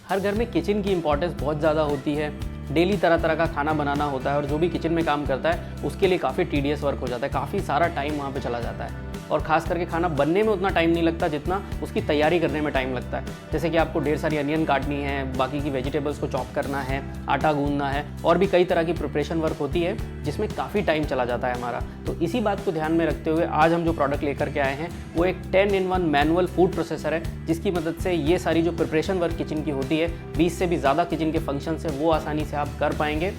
हर घर में किचन की इंपॉर्टेंस बहुत ज़्यादा होती है। डेली तरह तरह का खाना बनाना होता है और जो भी किचन में काम करता है उसके लिए काफ़ी टीडियस वर्क हो जाता है, काफ़ी सारा टाइम वहाँ पे चला जाता है। और ख़ास करके खाना बनने में उतना टाइम नहीं लगता जितना उसकी तैयारी करने में टाइम लगता है। जैसे कि आपको ढेर सारी अनियन काटनी है, बाकी की वेजिटेबल्स को चॉप करना है, आटा गूंदना है और भी कई तरह की प्रिपरेशन वर्क होती है जिसमें काफ़ी टाइम चला जाता है हमारा। तो इसी बात को ध्यान में रखते हुए आज हम जो प्रोडक्ट लेकर के आए हैं वो एक 10-in-1 मैनुअल फूड प्रोसेसर है, जिसकी मदद से ये सारी जो प्रिपरेशन वर्क किचन की होती है, 20 से भी ज़्यादा किचन के फंक्शन है वो आसानी से आप कर पाएंगे।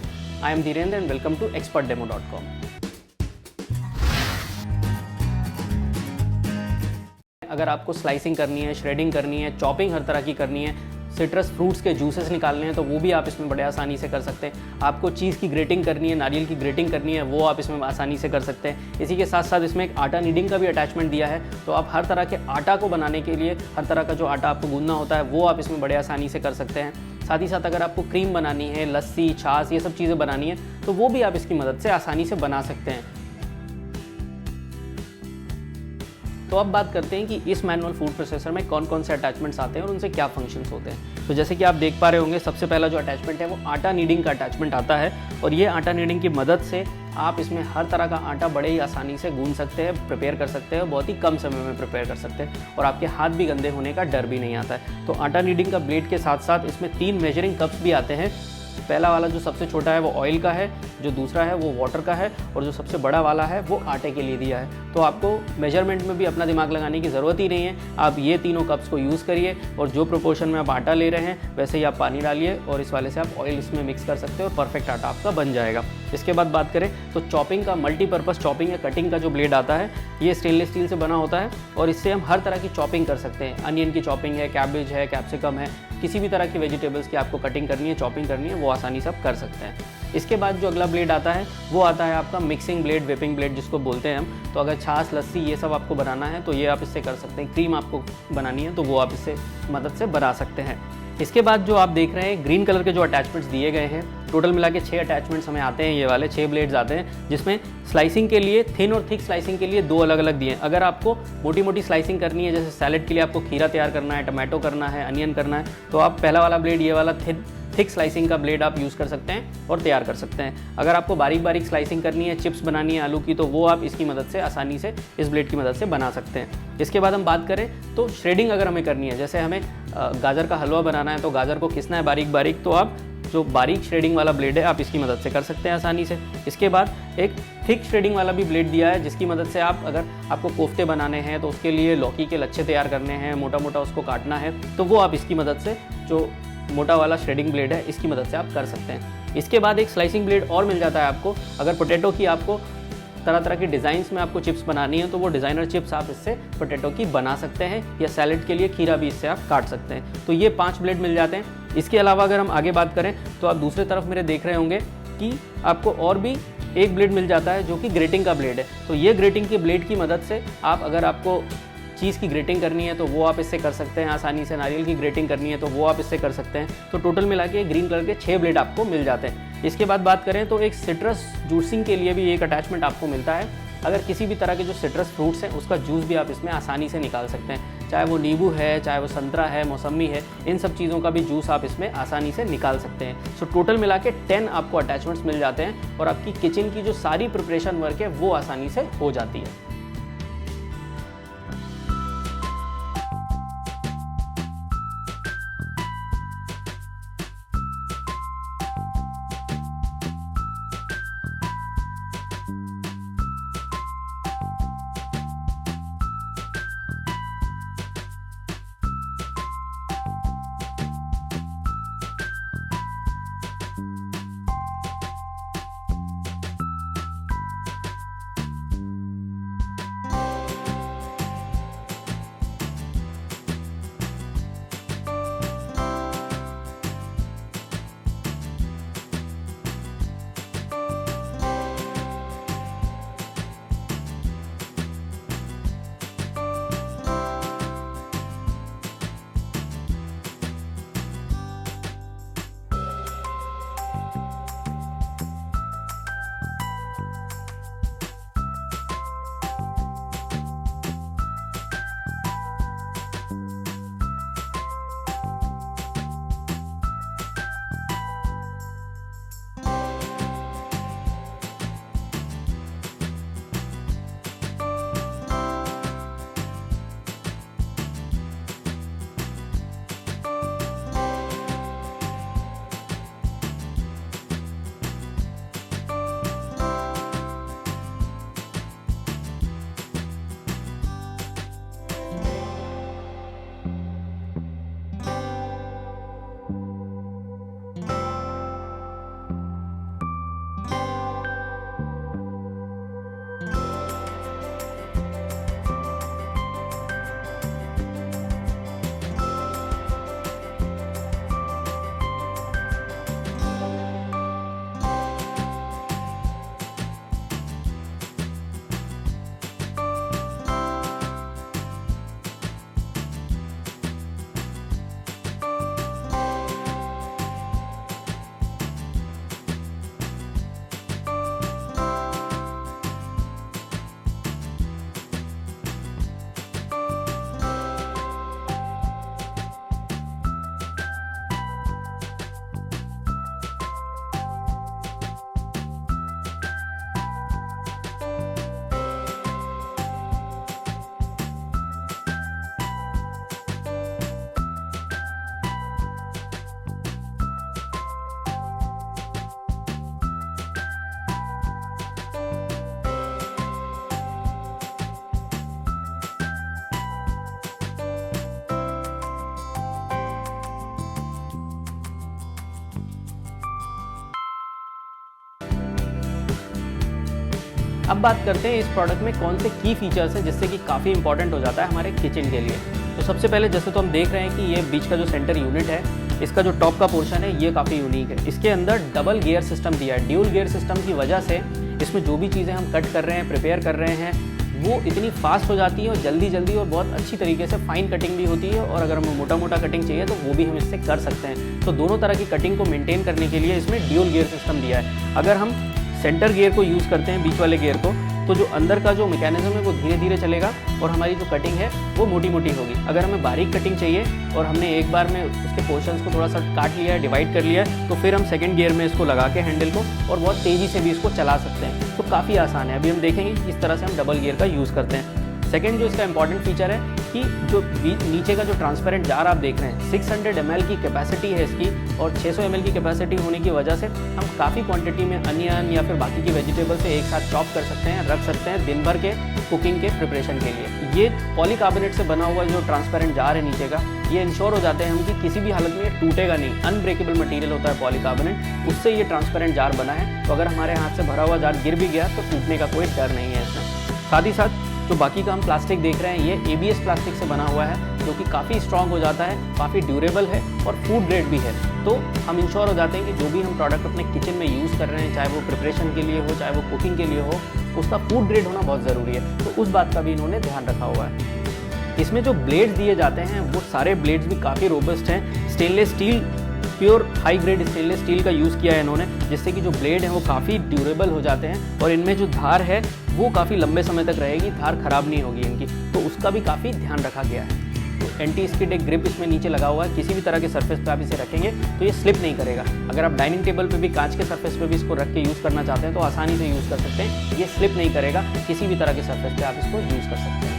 I am Dhirendra and welcome to expertdemo.com। अगर आपको स्लाइसिंग करनी है, श्रेडिंग करनी है, चॉपिंग हर तरह की करनी है, सिट्रस फ्रूट्स के जूसेस निकालने हैं तो वो भी आप इसमें बड़े आसानी से कर सकते हैं। आपको चीज़ की ग्रेटिंग करनी है, नारियल की ग्रेटिंग करनी है, वो आप इसमें आसानी से कर सकते हैं। इसी के साथ साथ इसमें एक आटा नीडिंग का भी अटैचमेंट दिया है, तो आप हर तरह के आटा को बनाने के लिए हर तरह का जो आटा आपको गूंदना होता है वो आप इसमें बड़े आसानी से कर सकते हैं। साथ ही साथ अगर आपको क्रीम बनानी है, लस्सी, छाछ, ये सब चीज़ें बनानी है तो वो भी आप इसकी मदद से आसानी से बना सकते हैं। तो अब बात करते हैं कि इस मैनुअल फूड प्रोसेसर में कौन कौन से अटैचमेंट्स आते हैं और उनसे क्या फंक्शंस होते हैं। तो जैसे कि आप देख पा रहे होंगे, सबसे पहला जो अटैचमेंट है वो आटा नीडिंग का अटैचमेंट आता है और ये आटा नीडिंग की मदद से आप इसमें हर तरह का आटा बड़े ही आसानी से गूंद सकते हैं, प्रिपेयर कर सकते हैं, बहुत ही कम समय में प्रिपेयर कर सकते हैं और आपके हाथ भी गंदे होने का डर भी नहीं आता है। तो आटा नीडिंग का ब्लेड के साथ साथ इसमें 3 मेजरिंग कप्स भी आते हैं। पहला वाला जो सबसे छोटा है वो ऑयल का है, जो दूसरा है वो वाटर का है और जो सबसे बड़ा वाला है वो आटे के लिए दिया है। तो आपको मेजरमेंट में भी अपना दिमाग लगाने की ज़रूरत ही नहीं है, आप ये तीनों कप्स को यूज़ करिए और जो प्रोपोर्शन में आप आटा ले रहे हैं वैसे ही आप पानी डालिए और इस वाले से आप ऑयल इसमें मिक्स कर सकते हो और परफेक्ट आटा आपका बन जाएगा। इसके बाद बात करें तो चॉपिंग का, मल्टीपर्पज़ चॉपिंग या कटिंग का जो ब्लेड आता है ये स्टेनलेस स्टील से बना होता है और इससे हम हर तरह की चॉपिंग कर सकते हैं। अनियन की चॉपिंग है, कैबेज है, कैप्सिकम है, किसी भी तरह की वेजिटेबल्स की आपको कटिंग करनी है, चॉपिंग करनी है, वो आसानी से आप कर सकते हैं। इसके बाद जो अगला ब्लेड आता है वो आता है आपका मिक्सिंग ब्लेड, व्हिपिंग ब्लेड जिसको बोलते हैं हम। तो अगर छाछ, लस्सी ये सब आपको बनाना है तो ये आप इससे कर सकते हैं। क्रीम आपको बनानी है तो वो आप इससे मदद से बना सकते हैं। इसके बाद जो आप देख रहे हैं ग्रीन कलर के जो अटैचमेंट्स दिए गए हैं, टोटल मिला के 6 अटैचमेंट्स हमें आते हैं। ये वाले 6 ब्लेड्स आते हैं जिसमें स्लाइसिंग के लिए, थिन और थिक स्लाइसिंग के लिए 2 अलग अलग दिए हैं। अगर आपको मोटी मोटी स्लाइसिंग करनी है, जैसे सैलेड के लिए आपको खीरा तैयार करना है, टमाटो करना है, अनियन करना है, तो आप पहला वाला ब्लेड, ये वाला थिक स्लाइसिंग का ब्लेड आप यूज़ कर सकते हैं और तैयार कर सकते हैं। अगर आपको बारीक बारीक स्लाइसिंग करनी है, चिप्स बनानी है आलू की, तो वो आप इसकी मदद से आसानी से इस ब्लेड की मदद से बना सकते हैं। इसके बाद हम बात करें तो श्रेडिंग अगर हमें करनी है, जैसे हमें गाजर का हलवा बनाना है तो गाजर को घिसना है बारीक बारीक, तो आप जो बारीक श्रेडिंग वाला ब्लेड है आप इसकी मदद से कर सकते हैं आसानी से। इसके बाद एक थिक श्रेडिंग वाला भी ब्लेड दिया है जिसकी मदद से आप, अगर आपको कोफ्ते बनाने हैं तो उसके लिए लौकी के लच्छे तैयार करने हैं, मोटा मोटा उसको काटना है, तो वो आप इसकी मदद से, जो मोटा वाला श्रेडिंग ब्लेड है इसकी मदद से आप कर सकते हैं। इसके बाद एक स्लाइसिंग ब्लेड और मिल जाता है आपको। अगर पोटैटो की आपको तरह तरह की डिज़ाइंस में आपको चिप्स बनानी है तो वो डिज़ाइनर चिप्स आप इससे पोटैटो की बना सकते हैं, या सैलेड के लिए खीरा भी इससे आप काट सकते हैं। तो ये 5 ब्लेड मिल जाते हैं। इसके अलावा अगर हम आगे बात करें तो आप दूसरी तरफ मेरे देख रहे होंगे कि आपको और भी एक ब्लेड मिल जाता है जो कि ग्रेटिंग का ब्लेड है। तो ये ग्रेटिंग के ब्लेड की मदद से आप, अगर आपको चीज़ की ग्रेटिंग करनी है तो वो आप इससे कर सकते हैं आसानी से, नारियल की ग्रेटिंग करनी है तो वो आप इससे कर सकते हैं। तो टोटल मिला के ग्रीन कलर के 6 ब्लेड आपको मिल जाते हैं। इसके बाद बात करें तो एक सिट्रस जूसिंग के लिए भी एक अटैचमेंट आपको मिलता है। अगर किसी भी तरह के जो सिट्रस फ्रूट्स हैं उसका जूस भी आप इसमें आसानी से निकाल सकते हैं, चाहे वो नींबू है, चाहे वो संतरा है, मौसम्मी है, इन सब चीज़ों का भी जूस आप इसमें आसानी से निकाल सकते हैं। सो टोटल मिला के 10 आपको अटैचमेंट्स मिल जाते हैं और आपकी किचन की जो सारी प्रिपरेशन वर्क है वो आसानी से हो जाती है। अब बात करते हैं इस प्रोडक्ट में कौन से की फीचर्स हैं जिससे कि काफ़ी इंपॉर्टेंट हो जाता है हमारे किचन के लिए। तो सबसे पहले जैसे तो हम देख रहे हैं कि ये बीच का जो सेंटर यूनिट है, इसका जो टॉप का पोर्शन है ये काफ़ी यूनिक है। इसके अंदर डबल गियर सिस्टम दिया है। ड्यूल गियर सिस्टम की वजह से इसमें जो भी चीज़ें हम कट कर रहे हैं, प्रिपेयर कर रहे हैं, वो इतनी फास्ट हो जाती है और जल्दी और बहुत अच्छी तरीके से फाइन कटिंग भी होती है। और अगर हमें मोटा कटिंग चाहिए तो वो भी हम इससे कर सकते हैं। तो दोनों तरह की कटिंग को मेंटेन करने के लिए इसमें ड्यूल गियर सिस्टम दिया है। अगर हम सेंटर गियर को यूज़ करते हैं, बीच वाले गियर को, तो जो अंदर का जो मैकेनिज्म है वो धीरे धीरे चलेगा और हमारी जो कटिंग है वो मोटी होगी। अगर हमें बारीक कटिंग चाहिए और हमने एक बार में उसके पोर्शंस को थोड़ा सा काट लिया है, डिवाइड कर लिया है, तो फिर हम सेकंड गियर में इसको लगा के हैंडल को और बहुत तेज़ी से भी इसको चला सकते हैं। तो काफ़ी आसान है। अभी हम देखेंगे किस तरह से हम डबल गियर का यूज़ करते हैं। सेकेंड जो इसका इंपॉर्टेंट फीचर है कि जो नीचे का जो ट्रांसपेरेंट जार आप देख रहे हैं, 600 ml की कैपेसिटी है इसकी और 600 ml की कैपेसिटी होने की वजह से हम काफ़ी क्वांटिटी में अनियन या फिर बाकी की वेजिटेबल से एक साथ चॉप कर सकते हैं, रख सकते हैं दिन भर के कुकिंग के प्रिपरेशन के लिए। ये पॉलीकार्बोनेट से बना हुआ जो ट्रांसपेरेंट जार है नीचे का, ये इंश्योर हो जाते हैं हम कि किसी भी हालत में ये टूटेगा नहीं। अनब्रेकेबल मटेरियल होता है पॉलीकार्बोनेट, उससे ये ट्रांसपेरेंट जार बना है। तो अगर हमारे हाथ से भरा हुआ जार गिर भी गया तो टूटने का कोई डर नहीं है इसमें। साथ ही साथ जो बाकी का हम प्लास्टिक देख रहे हैं, ये ABS प्लास्टिक से बना हुआ है, जो कि काफ़ी स्ट्रॉन्ग हो जाता है, काफ़ी ड्यूरेबल है और फूड ग्रेड भी है। तो हम इंश्योर हो जाते हैं कि जो भी हम प्रोडक्ट अपने किचन में यूज़ कर रहे हैं, चाहे वो प्रिपरेशन के लिए हो, चाहे वो कुकिंग के लिए हो, उसका फूड ग्रेड होना बहुत ज़रूरी है। तो उस बात का भी इन्होंने ध्यान रखा हुआ है। इसमें जो ब्लेड्स दिए जाते हैं वो सारे ब्लेड्स भी काफ़ी रोबस्ट हैं। Stainless steel, pure high grade stainless steel का यूज़ किया है इन्होंने, जिससे कि जो ब्लेड हैं वो काफ़ी ड्यूरेबल हो जाते हैं और इनमें जो धार है वो काफ़ी लंबे समय तक रहेगी, धार खराब नहीं होगी इनकी। तो उसका भी काफ़ी ध्यान रखा गया है। तो एंटी स्किड एक ग्रिप इसमें नीचे लगा हुआ है। किसी भी तरह के सरफेस पे आप इसे रखेंगे तो ये स्लिप नहीं करेगा। अगर आप डाइनिंग टेबल पे भी कांच के सरफेस पे भी इसको रख के यूज़ करना चाहते हैं तो आसानी से यूज़ कर सकते हैं। ये स्लिप नहीं करेगा, किसी भी तरह के सरफेस पे आप इसको यूज़ कर सकते हैं।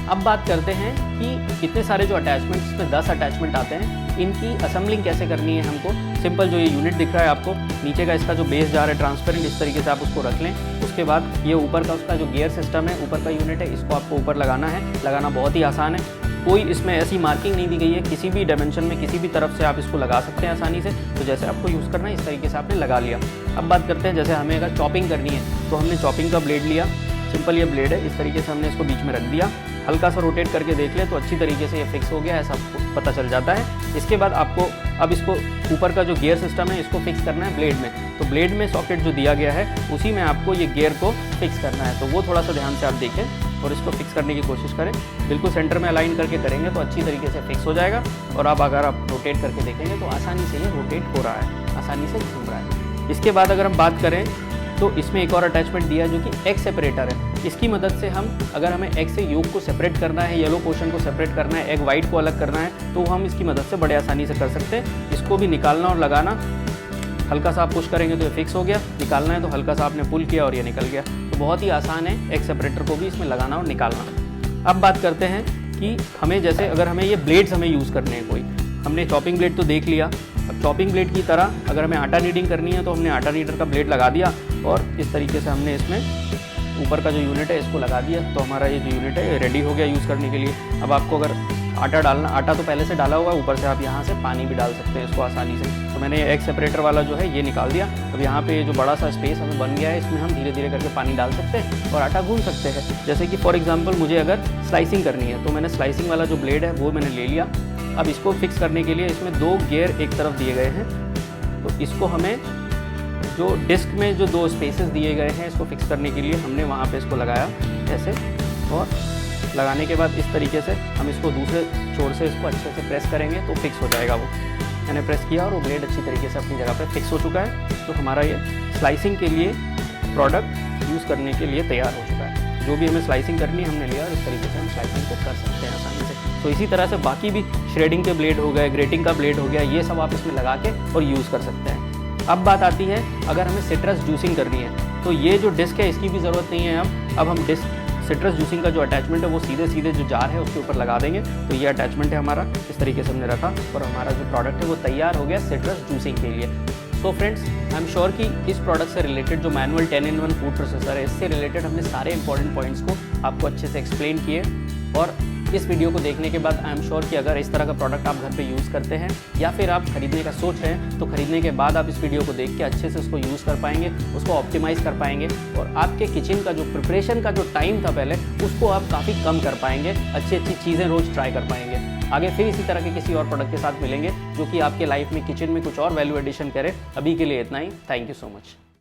अब बात करते हैं कि इतने सारे जो अटैचमेंट्स, इसमें 10 अटैचमेंट आते हैं, इनकी असेंबलिंग कैसे करनी है हमको। सिंपल जो ये यूनिट दिख रहा है आपको, नीचे का इसका जो बेस जार है ट्रांसपेरेंट, इस तरीके से आप उसको रख लें। उसके बाद ये ऊपर का उसका जो गियर सिस्टम है, ऊपर का यूनिट है, इसको आपको ऊपर लगाना है। लगाना बहुत ही आसान है, कोई इसमें ऐसी मार्किंग नहीं दी गई है। किसी भी डायमेंशन में किसी भी तरफ से आप इसको लगा सकते हैं आसानी से। तो जैसे आपको यूज़ करना है इस तरीके से आपने लगा लिया। अब बात करते हैं जैसे हमें अगर चॉपिंग करनी है तो हमने चॉपिंग का ब्लेड लिया, सिंपल ये ब्लेड है, इस तरीके से हमने इसको बीच में रख दिया। हल्का सा रोटेट करके देख ले तो अच्छी तरीके से ये फिक्स हो गया, ऐसा आपको पता चल जाता है। इसके बाद आपको अब इसको ऊपर का जो गियर सिस्टम है इसको फिक्स करना है ब्लेड में। तो ब्लेड में सॉकेट जो दिया गया है उसी में आपको ये गियर को फिक्स करना है। तो वो थोड़ा सा ध्यान से आप देखें और इसको फिक्स करने की कोशिश करें। बिल्कुल सेंटर में अलाइन करके करेंगे तो अच्छी तरीके से फिक्स हो जाएगा। और अब अगर आप रोटेट करके देखेंगे तो आसानी से ये रोटेट हो रहा है, आसानी से घूम रहा है। इसके बाद अगर हम बात करें तो इसमें एक और अटैचमेंट दिया है जो कि एग सेपरेटर है। इसकी मदद से हम अगर हमें एग से योक को सेपरेट करना है, येलो पोर्शन को सेपरेट करना है, एग वाइट को अलग करना है, तो हम इसकी मदद से बड़े आसानी से कर सकते हैं। इसको भी निकालना और लगाना, हल्का सा आप पुश करेंगे तो ये फिक्स हो गया, निकालना है तो हल्का सा आपने पुल किया और ये निकल गया। तो बहुत ही आसान है एग सेपरेटर को भी इसमें लगाना और निकालना। अब बात करते हैं कि हमें जैसे अगर हमें ये ब्लेड्स हमें यूज़ करने हैं, कोई हमने चॉपिंग ब्लेड तो देख लिया। अब चॉपिंग ब्लेड की तरह अगर हमें आटा नीडिंग करनी है तो हमने आटा नीडर का ब्लेड लगा दिया और इस तरीके से हमने इसमें ऊपर का जो यूनिट है इसको लगा दिया। तो हमारा ये जो यूनिट है ये रेडी हो गया यूज़ करने के लिए। अब आपको अगर आटा डालना, आटा तो पहले से डाला हुआ है, ऊपर से आप यहाँ से पानी भी डाल सकते हैं इसको आसानी से। तो मैंने एग सेपरेटर वाला जो है ये निकाल दिया। अब यहाँ पे जो बड़ा सा स्पेस हमें बन गया है, इसमें हम धीरे धीरे करके पानी डाल सकते हैं और आटा गूंथ सकते हैं। जैसे कि फॉर एग्जांपल मुझे अगर स्लाइसिंग करनी है तो मैंने स्लाइसिंग वाला जो ब्लेड है वो मैंने ले लिया। अब इसको फिक्स करने के लिए इसमें 2 गियर एक तरफ दिए गए हैं। तो इसको हमें जो डिस्क में जो 2 स्पेसेस दिए गए हैं इसको फिक्स करने के लिए हमने वहाँ पे इसको लगाया ऐसे, और लगाने के बाद इस तरीके से हम इसको दूसरे छोर से इसको अच्छे से प्रेस करेंगे तो फिक्स हो जाएगा। वो मैंने प्रेस किया और वो ब्लेड अच्छी तरीके से अपनी जगह पे फिक्स हो चुका है। तो हमारा ये स्लाइसिंग के लिए प्रोडक्ट यूज़ करने के लिए तैयार हो चुका है। जो भी हमें स्लाइसिंग करनी है हमने लिया और इस तरीके से हम स्लाइसिंग को कर सकते हैं आसानी से। तो इसी तरह से बाकी भी श्रेडिंग के ब्लेड हो गए, ग्रेटिंग का ब्लेड हो गया, ये सब आप इसमें लगा के और यूज़ कर सकते हैं। अब बात आती है अगर हमें सिट्रस जूसिंग करनी है तो ये जो डिस्क है इसकी भी ज़रूरत नहीं है। अब हम डिस्क सिट्रस जूसिंग का जो अटैचमेंट है वो सीधे सीधे जो जार है उसके ऊपर लगा देंगे। तो ये अटैचमेंट है हमारा, इस तरीके से हमने रखा और हमारा जो प्रोडक्ट है वो तैयार हो गया सिट्रस जूसिंग के लिए। So friends, I am sure कि इस प्रोडक्ट से रिलेटेड जो मैनुअल 10-in-1 फूड प्रोसेसर है, इससे रिलेटेड हमने सारे इंपॉर्टेंट पॉइंट्स को आपको अच्छे से एक्सप्लेन किए और इस वीडियो को देखने के बाद आई एम श्योर कि अगर इस तरह का प्रोडक्ट आप घर पे यूज़ करते हैं या फिर आप खरीदने का सोच रहे हैं, तो खरीदने के बाद आप इस वीडियो को देख के अच्छे से उसको यूज़ कर पाएंगे, उसको ऑप्टिमाइज़ कर पाएंगे और आपके किचन का जो प्रिपरेशन का जो टाइम था पहले, उसको आप काफ़ी कम कर पाएंगे, अच्छी चीज़ें रोज़ ट्राई कर पाएंगे। आगे फिर इसी तरह के किसी और प्रोडक्ट के साथ मिलेंगे जो कि आपके लाइफ में किचन में कुछ और वैल्यू एडिशन करे। अभी के लिए इतना ही। Thank you so much.